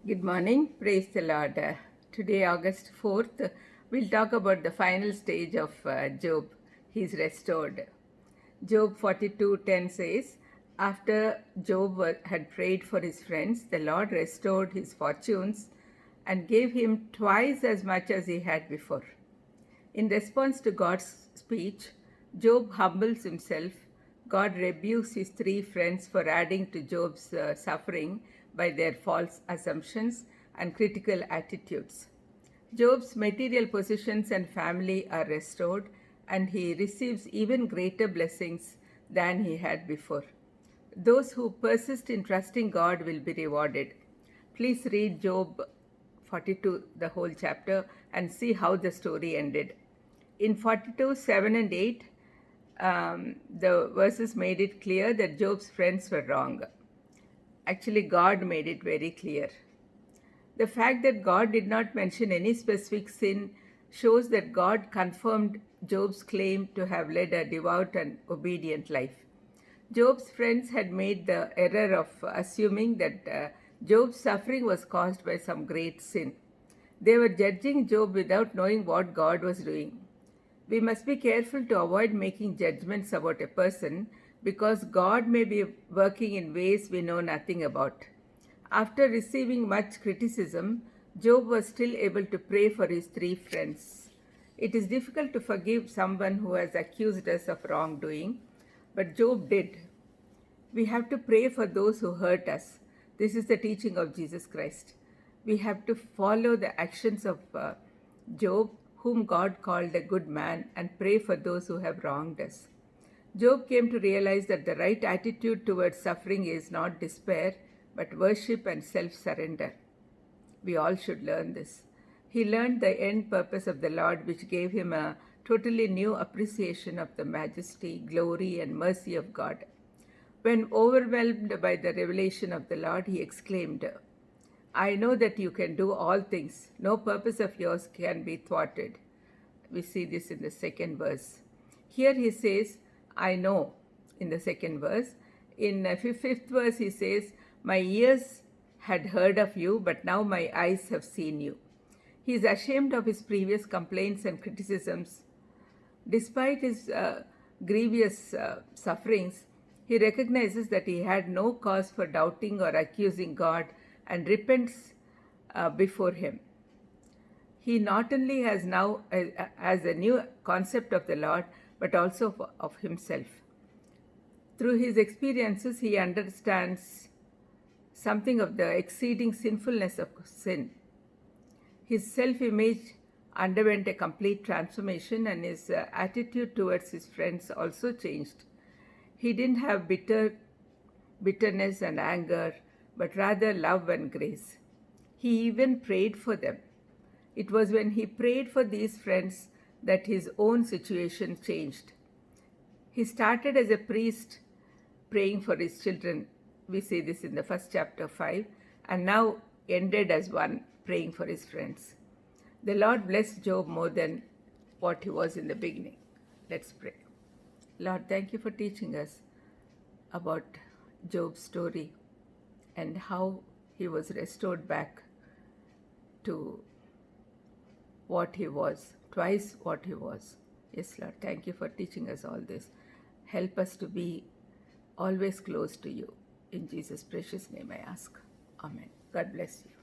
Good morning. Praise the Lord. Today, August 4th, we'll talk about the final stage of Job. He's restored. Job 42:10 says, after Job had prayed for his friends, the Lord restored his fortunes and gave him twice as much as he had before. In response to God's speech, Job humbles himself. God rebukes his three friends for adding to Job's suffering by their false assumptions and critical attitudes. Job's material possessions and family are restored, and he receives even greater blessings than he had before. Those who persist in trusting God will be rewarded. Please read Job 42, the whole chapter, and see how the story ended. In 42, 7 and 8, the verses made it clear that Job's friends were wrong. Actually, God made it very clear. The fact that God did not mention any specific sin shows that God confirmed Job's claim to have led a devout and obedient life. Job's friends had made the error of assuming that Job's suffering was caused by some great sin. They were judging Job without knowing what God was doing. We must be careful to avoid making judgments about a person because God may be working in ways we know nothing about. After receiving much criticism, Job was still able to pray for his three friends. It is difficult to forgive someone who has accused us of wrongdoing, but Job did. We have to pray for those who hurt us. This is the teaching of Jesus Christ. We have to follow the actions of Job, whom God called a good man, and pray for those who have wronged us. Job came to realize that the right attitude towards suffering is not despair, but worship and self-surrender. We all should learn this. He learned the end purpose of the Lord, which gave him a totally new appreciation of the majesty, glory, and mercy of God. When overwhelmed by the revelation of the Lord, he exclaimed, I know that you can do all things. No purpose of yours can be thwarted. We see this in the second verse. Here he says, I know, in the second verse. In fifth verse he says, my ears had heard of you, but now my eyes have seen you. He is ashamed of his previous complaints and criticisms. Despite his grievous sufferings, he recognizes that he had no cause for doubting or accusing God and repents before him. He not only has now has a new concept of the Lord, but also of himself. Through his experiences, he understands something of the exceeding sinfulness of sin. His self-image underwent a complete transformation, and his attitude towards his friends also changed. He didn't have bitterness and anger, but rather love and grace. He even prayed for them. It was when he prayed for these friends that his own situation changed. He started as a priest praying for his children. We see this in the first chapter 5, and now ended as one praying for his friends. The Lord blessed Job more than what he was in the beginning. Let's pray. Lord, thank you for teaching us about Job's story and how he was restored back to what he was, twice what he was. Yes, Lord, thank you for teaching us all this. Help us to be always close to you. In Jesus' precious name I ask. Amen. God bless you.